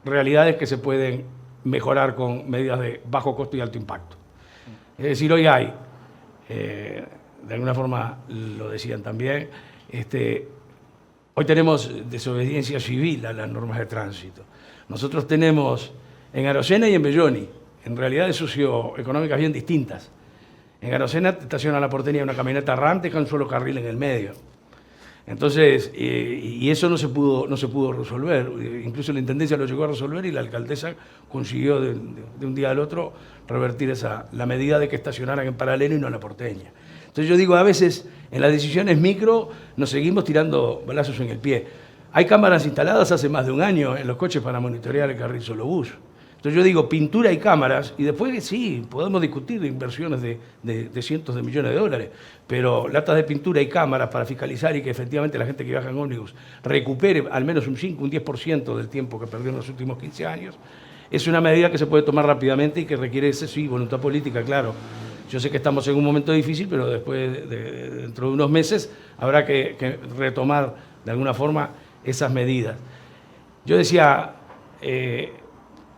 realidades que se pueden mejorar con medidas de bajo costo y alto impacto. Es decir, hoy hay, de alguna forma lo decían también, hoy tenemos desobediencia civil a las normas de tránsito. Nosotros tenemos en Arocena y en Belloni, en realidades socioeconómicas bien distintas. En Arocena te estaciona la porteña una camioneta RAM, deja un solo carril en el medio. Entonces, y eso no se pudo resolver. Incluso la Intendencia lo llegó a resolver y la alcaldesa consiguió de un día al otro revertir la medida de que estacionaran en paralelo y no en la porteña. Entonces yo digo, a veces en las decisiones micro nos seguimos tirando balazos en el pie. Hay cámaras instaladas hace más de un año en los coches para monitorear el carril solo bus. Entonces yo digo, pintura y cámaras, y después sí, podemos discutir de inversiones de cientos de millones de dólares, pero latas de pintura y cámaras para fiscalizar y que efectivamente la gente que viaja en ómnibus recupere al menos un 5, un 10% del tiempo que perdió en los últimos 15 años, es una medida que se puede tomar rápidamente y que requiere, sí, voluntad política, claro. Yo sé que estamos en un momento difícil, pero después, dentro de unos meses, habrá que retomar de alguna forma esas medidas. Yo decía...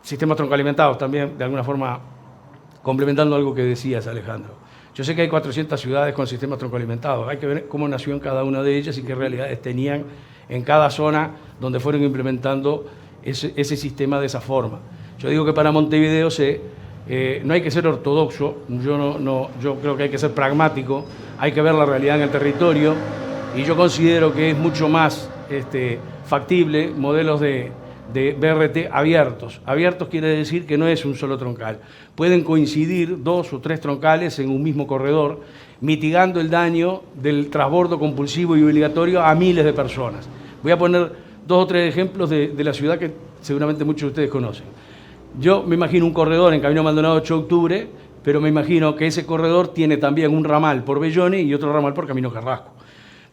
sistemas troncoalimentados también, de alguna forma, complementando algo que decías, Alejandro. Yo sé que hay 400 ciudades con sistemas troncoalimentados. Hay que ver cómo nació en cada una de ellas y qué realidades tenían en cada zona donde fueron implementando ese sistema de esa forma. Yo digo que para Montevideo no hay que ser ortodoxo, yo creo que hay que ser pragmático, hay que ver la realidad en el territorio y yo considero que es mucho más factible modelos de BRT abiertos. Abiertos quiere decir que no es un solo troncal. Pueden coincidir 2 o 3 troncales en un mismo corredor, mitigando el daño del transbordo compulsivo y obligatorio a miles de personas. Voy a poner 2 o 3 ejemplos de la ciudad que seguramente muchos de ustedes conocen. Yo me imagino un corredor en Camino Maldonado 8 de octubre, pero me imagino que ese corredor tiene también un ramal por Belloni y otro ramal por Camino Carrasco,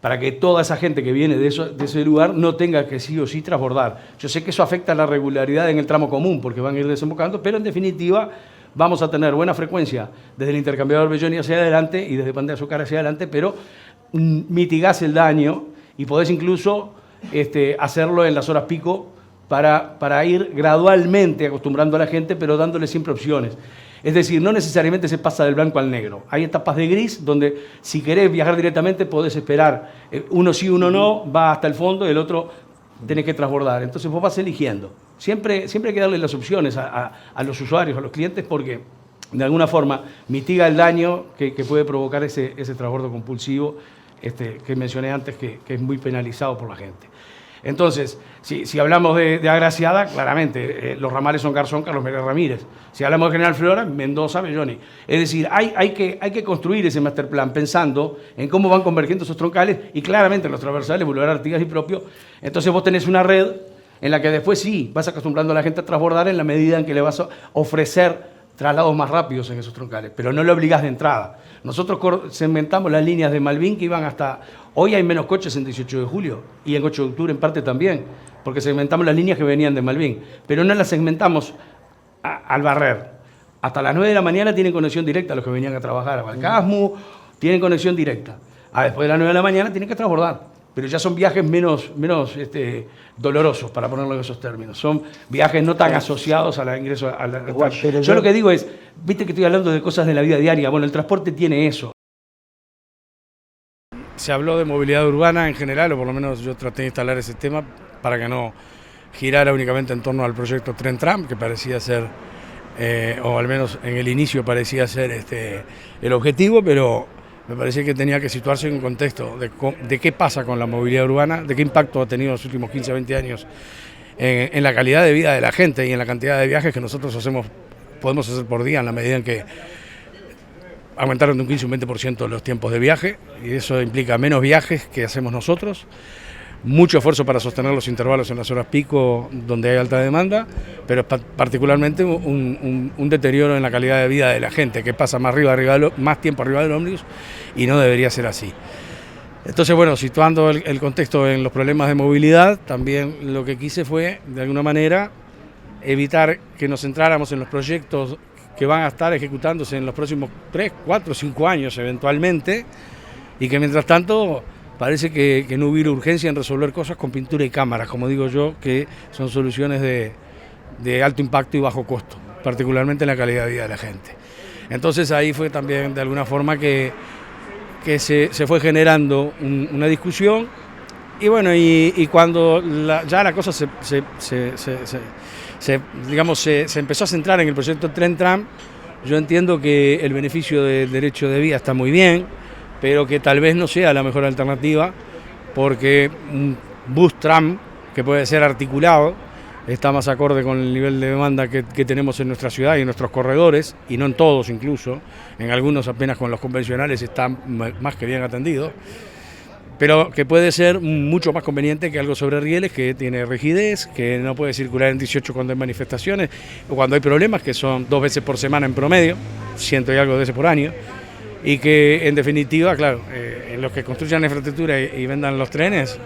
para que toda esa gente que viene de ese lugar no tenga que sí o sí transbordar. Yo sé que eso afecta a la regularidad en el tramo común, porque van a ir desembocando, pero en definitiva vamos a tener buena frecuencia desde el intercambiador Belloni hacia adelante y desde Pan de Azúcar hacia adelante, pero mitigás el daño y podés incluso hacerlo en las horas pico para ir gradualmente acostumbrando a la gente, pero dándole siempre opciones. Es decir, no necesariamente se pasa del blanco al negro. Hay etapas de gris donde si querés viajar directamente podés esperar. Uno sí, uno no, va hasta el fondo y el otro tenés que transbordar. Entonces vos vas eligiendo. Siempre hay que darle las opciones a los usuarios, a los clientes, porque de alguna forma mitiga el daño que puede provocar ese transbordo compulsivo que mencioné antes, que es muy penalizado por la gente. Entonces, si hablamos de Agraciada, claramente, los ramales son Garzón, Carlos Miguel Ramírez. Si hablamos de General Flora, Mendoza, Belloni. Es decir, hay que construir ese master plan pensando en cómo van convergiendo esos troncales y claramente los transversales, Boulevard Artigas y propio. Entonces vos tenés una red en la que después sí vas acostumbrando a la gente a transbordar en la medida en que le vas a ofrecer traslados más rápidos en esos troncales, pero no le obligás de entrada. Nosotros segmentamos las líneas de Malvin que iban hasta... Hoy hay menos coches en 18 de julio y en 8 de octubre en parte también, porque segmentamos las líneas que venían de Malvin, pero no las segmentamos al barrer. Hasta las 9 de la mañana tienen conexión directa los que venían a trabajar a Balcasmu, tienen conexión directa. Después de las 9 de la mañana tienen que transbordar, pero ya son viajes menos dolorosos, para ponerlo en esos términos. Son viajes no tan asociados al ingreso al Yo lo que digo es, viste que estoy hablando de cosas de la vida diaria, bueno, el transporte tiene eso. Se habló de movilidad urbana en general, o por lo menos yo traté de instalar ese tema para que no girara únicamente en torno al proyecto Tren Tram, que parecía ser, o al menos en el inicio parecía ser el objetivo, pero me parecía que tenía que situarse en un contexto de qué pasa con la movilidad urbana, de qué impacto ha tenido en los últimos 15 o 20 años en la calidad de vida de la gente y en la cantidad de viajes que nosotros podemos hacer por día, en la medida en que aumentaron de un 15 o un 20% los tiempos de viaje, y eso implica menos viajes que hacemos nosotros, mucho esfuerzo para sostener los intervalos en las horas pico donde hay alta demanda, pero particularmente un deterioro en la calidad de vida de la gente, que pasa más tiempo arriba del ómnibus, y no debería ser así. Entonces, bueno, situando el contexto en los problemas de movilidad, también lo que quise fue, de alguna manera, evitar que nos centráramos en los proyectos que van a estar ejecutándose en los próximos 3, 4, 5 años eventualmente, y que mientras tanto parece que no hubiera urgencia en resolver cosas con pintura y cámaras, como digo yo, que son soluciones de alto impacto y bajo costo, particularmente en la calidad de vida de la gente. Entonces ahí fue también de alguna forma que se fue generando una discusión, y bueno, y cuando ya la cosa se empezó a centrar en el proyecto Tren Tram, yo entiendo que el beneficio del derecho de vía está muy bien, pero que tal vez no sea la mejor alternativa porque un bus tram que puede ser articulado está más acorde con el nivel de demanda que tenemos en nuestra ciudad y en nuestros corredores, y no en todos incluso, en algunos apenas con los convencionales está más que bien atendido, pero que puede ser mucho más conveniente que algo sobre rieles, que tiene rigidez, que no puede circular en 18 cuando hay manifestaciones, o cuando hay problemas, que son 2 veces por semana en promedio, 100 y algo veces por año, y que en definitiva, claro, en los que construyan la infraestructura y vendan los trenes,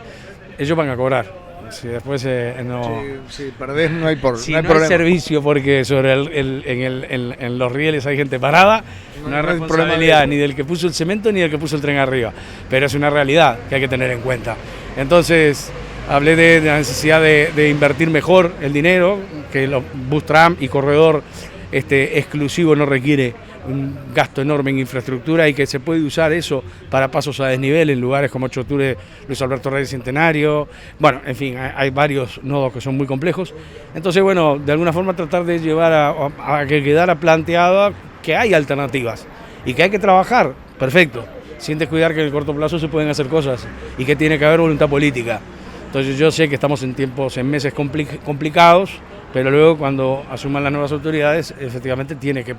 ellos van a cobrar. Si después no... Si perdés no hay, si no hay no problema. hay servicio porque sobre en los rieles hay gente parada, no hay responsabilidad ni del que puso el cemento ni del que puso el tren arriba. Pero es una realidad que hay que tener en cuenta. Entonces, hablé de la necesidad de invertir mejor el dinero, que los bus tram y corredor exclusivo no requiere un gasto enorme en infraestructura y que se puede usar eso para pasos a desnivel en lugares como 8 de octubre, Luis Alberto Reyes Centenario. Bueno, en fin, hay varios nodos que son muy complejos. Entonces, bueno, de alguna forma tratar de llevar a que quedara planteado que hay alternativas y que hay que trabajar, perfecto, sin descuidar que en el corto plazo se pueden hacer cosas y que tiene que haber voluntad política. Entonces yo sé que estamos en meses complicados, pero luego cuando asuman las nuevas autoridades, efectivamente tiene que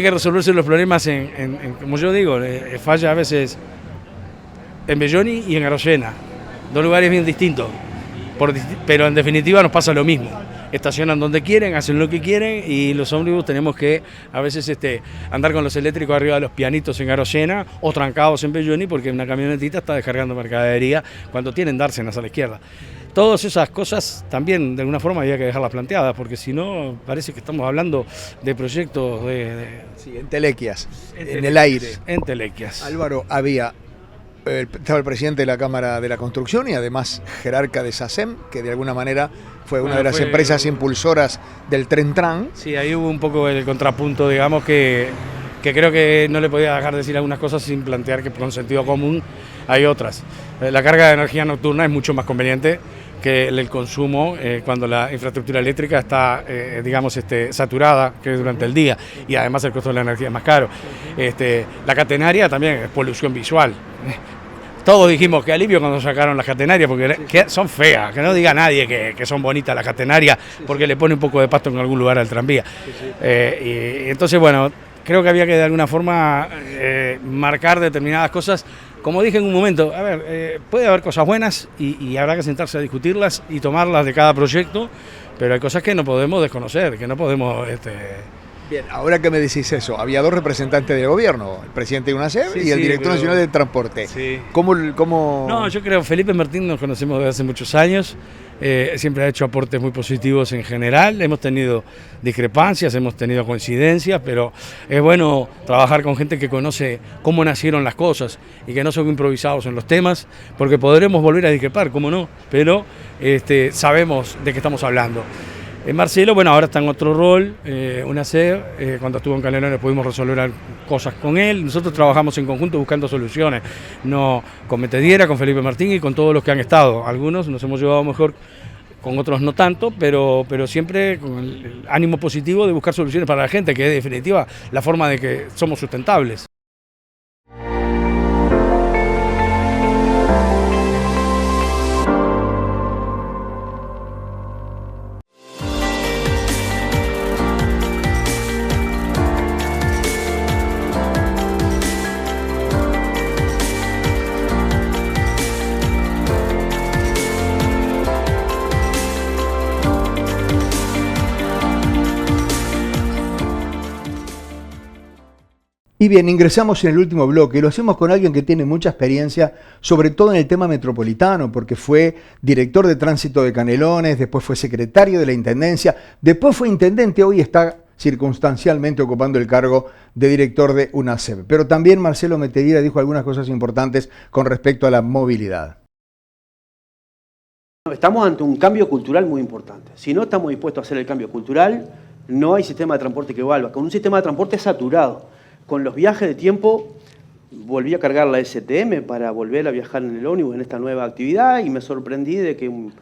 resolverse los problemas como yo digo, falla a veces en Belloni y en Arocena, 2 lugares bien distintos, pero en definitiva nos pasa lo mismo. Estacionan donde quieren, hacen lo que quieren y los ómnibus tenemos que a veces andar con los eléctricos arriba de los pianitos en Arocena o trancados en Belloni porque una camionetita está descargando mercadería cuando tienen dársenas a la izquierda. Todas esas cosas también de alguna forma había que dejarlas planteadas, porque si no parece que estamos hablando de proyectos Sí, entelequias, en el aire. Entelequias. Álvaro, estaba el presidente de la Cámara de la Construcción y además jerarca de SACEM, que de alguna manera fue una de las empresas impulsoras del Tren Tran. Sí, ahí hubo un poco el contrapunto, digamos, que creo que no le podía dejar de decir algunas cosas sin plantear que con sentido común hay otras. La carga de energía nocturna es mucho más conveniente que el consumo cuando la infraestructura eléctrica está, digamos, saturada que durante el día, y además el costo de la energía es más caro. La catenaria también es polución visual. Todos dijimos que alivio cuando sacaron las catenarias, porque son feas, que no diga nadie que son bonitas las catenarias, porque le pone un poco de pasto en algún lugar al tranvía. Y entonces, bueno, creo que había que de alguna forma marcar determinadas cosas. Como dije en un momento, a ver, puede haber cosas buenas y habrá que sentarse a discutirlas y tomarlas de cada proyecto, pero hay cosas que no podemos desconocer, que no podemos... Bien, ahora que me decís eso, había 2 representantes del gobierno, el presidente de UNACEF y el director nacional del transporte. Sí. ¿Cómo? No, yo creo, Felipe Martín nos conocemos desde hace muchos años, siempre ha hecho aportes muy positivos en general, hemos tenido discrepancias, hemos tenido coincidencias, pero es bueno trabajar con gente que conoce cómo nacieron las cosas y que no son improvisados en los temas, porque podremos volver a discrepar, cómo no, pero sabemos de qué estamos hablando. Marcelo, bueno, ahora está en otro rol, UNACEF, cuando estuvo en Canelones pudimos resolver cosas con él, nosotros trabajamos en conjunto buscando soluciones, no con Metediera, con Felipe Martín y con todos los que han estado, algunos nos hemos llevado mejor, con otros no tanto, pero siempre con el ánimo positivo de buscar soluciones para la gente, que es en definitiva la forma de que somos sustentables. Y bien, ingresamos en el último bloque y lo hacemos con alguien que tiene mucha experiencia, sobre todo en el tema metropolitano, porque fue director de tránsito de Canelones, después fue secretario de la Intendencia, después fue intendente, hoy está circunstancialmente ocupando el cargo de director de UNACEF. Pero también Marcelo Metediera dijo algunas cosas importantes con respecto a la movilidad. Estamos ante un cambio cultural muy importante. Si no estamos dispuestos a hacer el cambio cultural, no hay sistema de transporte que valga. Con un sistema de transporte saturado, con los viajes de tiempo, volví a cargar la STM para volver a viajar en el ómnibus en esta nueva actividad y me sorprendí de que un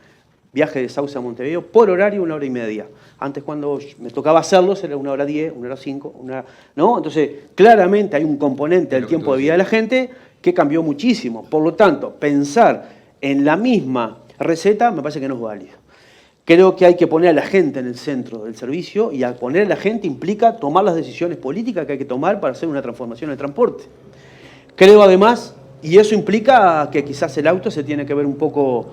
viaje de Sauce a Montevideo por horario 1 hora y media. Antes cuando me tocaba hacerlos era 1 hora 10, 1 hora 5, ¿no? Entonces claramente hay un componente del tiempo de vida de la gente que cambió muchísimo. Por lo tanto, pensar en la misma receta me parece que no es válido. Creo que hay que poner a la gente en el centro del servicio, y al poner a la gente implica tomar las decisiones políticas que hay que tomar para hacer una transformación en el transporte. Creo además, y eso implica que quizás el auto se tiene que ver un poco,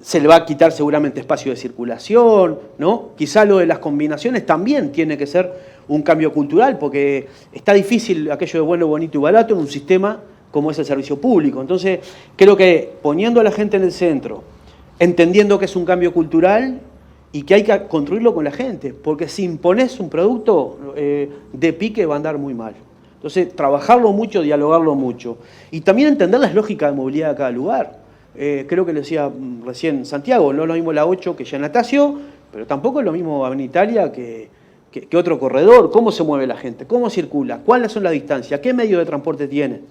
se le va a quitar seguramente espacio de circulación, ¿no? Quizá lo de las combinaciones también tiene que ser un cambio cultural, porque está difícil aquello de bueno, bonito y barato en un sistema como es el servicio público. Entonces, creo que poniendo a la gente en el centro, entendiendo que es un cambio cultural y que hay que construirlo con la gente, porque si impones un producto de pique va a andar muy mal. Entonces, trabajarlo mucho, dialogarlo mucho. Y también entender las lógicas de movilidad de cada lugar. Creo que lo decía recién Santiago, no es lo mismo la 8 que ya Natasio, pero tampoco es lo mismo Avenida Italia que otro corredor. ¿Cómo se mueve la gente? ¿Cómo circula? ¿Cuáles son las distancias? ¿Qué medio de transporte tiene?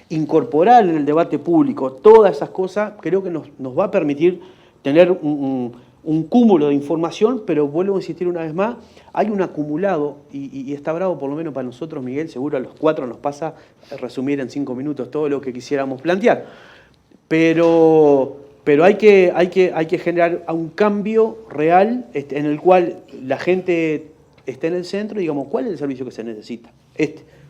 Incorporar en el debate público todas esas cosas creo que nos va a permitir tener un cúmulo de información, pero vuelvo a insistir una vez más, hay un acumulado, y está bravo por lo menos para nosotros, Miguel, seguro a los 4 nos pasa resumir en 5 minutos todo lo que quisiéramos plantear, pero hay que generar un cambio real en el cual la gente esté en el centro y digamos, ¿cuál es el servicio que se necesita?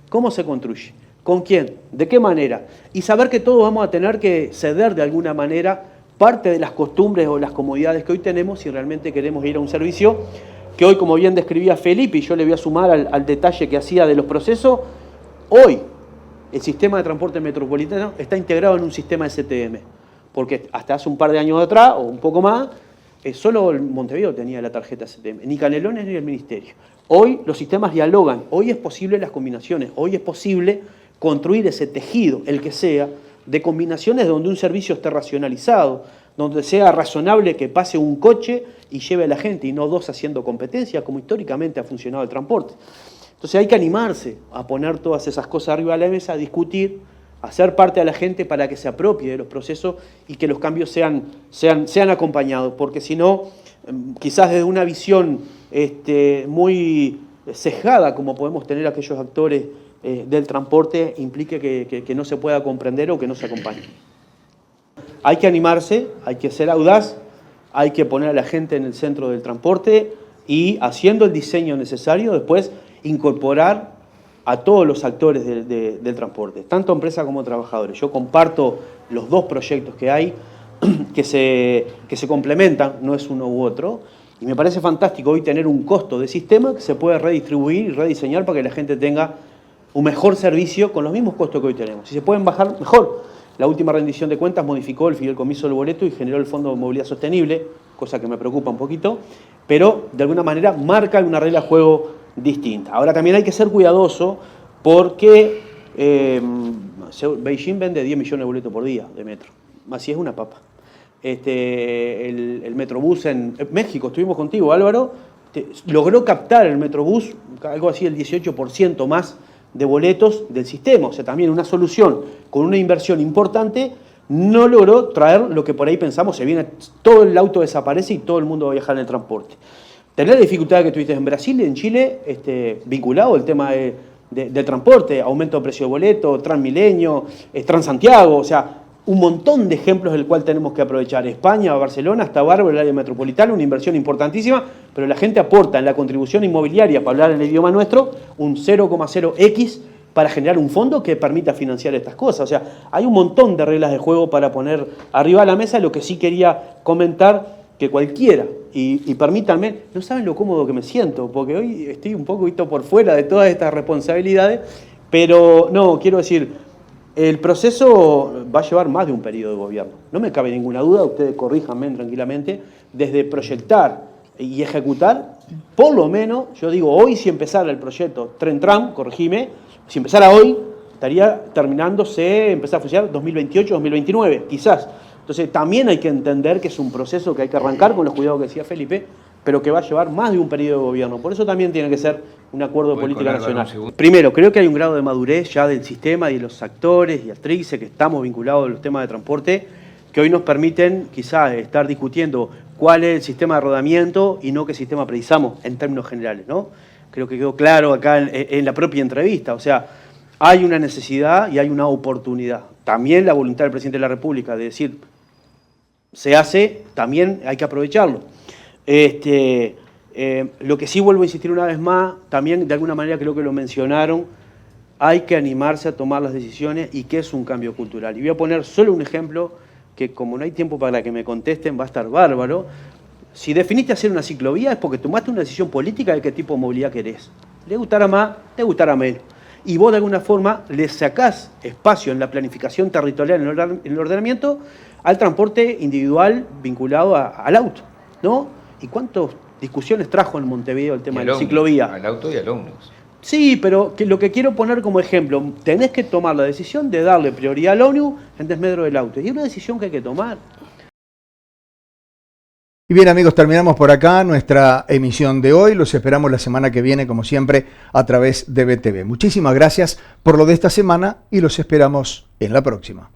¿Cómo se construye? ¿Con quién? ¿De qué manera? Y saber que todos vamos a tener que ceder de alguna manera parte de las costumbres o las comodidades que hoy tenemos si realmente queremos ir a un servicio que hoy, como bien describía Felipe, y yo le voy a sumar al detalle que hacía de los procesos, hoy el sistema de transporte metropolitano está integrado en un sistema STM, porque hasta hace un par de años atrás, o un poco más, solo Montevideo tenía la tarjeta STM, ni Canelones ni el Ministerio. Hoy los sistemas dialogan, hoy es posible las combinaciones, hoy es posible construir ese tejido, el que sea, de combinaciones donde un servicio esté racionalizado, donde sea razonable que pase un coche y lleve a la gente y no dos haciendo competencia, como históricamente ha funcionado el transporte. Entonces hay que animarse a poner todas esas cosas arriba de la mesa, a discutir, a hacer parte a la gente para que se apropie de los procesos y que los cambios sean acompañados, porque si no, quizás desde una visión muy sesgada como podemos tener aquellos actores del transporte, implique que no se pueda comprender o que no se acompañe. Hay que animarse, hay que ser audaz, hay que poner a la gente en el centro del transporte y, haciendo el diseño necesario, después incorporar a todos los actores del transporte, tanto empresa como trabajadores. Yo comparto los dos proyectos que hay, que se complementan, no es uno u otro, y me parece fantástico hoy tener un costo de sistema que se puede redistribuir y rediseñar para que la gente tenga un mejor servicio con los mismos costos que hoy tenemos. Si se pueden bajar, mejor. La última rendición de cuentas modificó el fideicomiso del boleto y generó el Fondo de Movilidad Sostenible, cosa que me preocupa un poquito, pero de alguna manera marca una regla de juego distinta. Ahora también hay que ser cuidadoso porque Beijing vende 10 millones de boletos por día de metro. Así es una papa. El Metrobús en México, estuvimos contigo, Álvaro, logró captar el Metrobús algo así el 18% más de boletos del sistema, o sea, también una solución con una inversión importante, no logró traer lo que por ahí pensamos, se viene, todo el auto desaparece y todo el mundo va a viajar en el transporte. Tener la dificultad que tuviste en Brasil y en Chile, vinculado al tema del transporte, aumento de precio de boleto, Transmilenio, Transantiago, o sea, un montón de ejemplos del cual tenemos que aprovechar. España, Barcelona, hasta Bárbaro, el área metropolitana, una inversión importantísima, pero la gente aporta en la contribución inmobiliaria, para hablar en el idioma nuestro, un 0,0x para generar un fondo que permita financiar estas cosas. O sea, hay un montón de reglas de juego para poner arriba de la mesa. Lo que sí quería comentar, que cualquiera, y permítanme, no saben lo cómodo que me siento, porque hoy estoy un poquito por fuera de todas estas responsabilidades, pero no, quiero decir, el proceso va a llevar más de un periodo de gobierno. No me cabe ninguna duda, ustedes corríjanme tranquilamente, desde proyectar y ejecutar, por lo menos, yo digo, hoy si empezara el proyecto Tren-Tram, corregime, si empezara hoy, estaría terminándose, empezar a funcionar 2028-2029, quizás. Entonces también hay que entender que es un proceso que hay que arrancar con los cuidados que decía Felipe, pero que va a llevar más de un periodo de gobierno. Por eso también tiene que ser un acuerdo de política nacional. Primero, creo que hay un grado de madurez ya del sistema y de los actores y actrices que estamos vinculados a los temas de transporte que hoy nos permiten quizás estar discutiendo cuál es el sistema de rodamiento y no qué sistema precisamos en términos generales, ¿no? Creo que quedó claro acá en la propia entrevista. O sea, hay una necesidad y hay una oportunidad. También la voluntad del presidente de la República de decir, se hace, también hay que aprovecharlo. Lo que sí vuelvo a insistir una vez más, también de alguna manera creo que lo mencionaron, hay que animarse a tomar las decisiones y que es un cambio cultural. Y voy a poner solo un ejemplo que como no hay tiempo para que me contesten va a estar bárbaro. Si definiste hacer una ciclovía es porque tomaste una decisión política de qué tipo de movilidad querés. Le gustará más, le gustará menos. Y vos de alguna forma le sacás espacio en la planificación territorial, en el ordenamiento, al transporte individual vinculado al auto, ¿no? ¿Y cuántas discusiones trajo en Montevideo el tema de la ciclovía? Al auto y al ómnibus. Sí, pero lo que quiero poner como ejemplo, tenés que tomar la decisión de darle prioridad al ómnibus en desmedro del auto. Y es una decisión que hay que tomar. Y bien amigos, terminamos por acá nuestra emisión de hoy. Los esperamos la semana que viene, como siempre, a través de BTV. Muchísimas gracias por lo de esta semana y los esperamos en la próxima.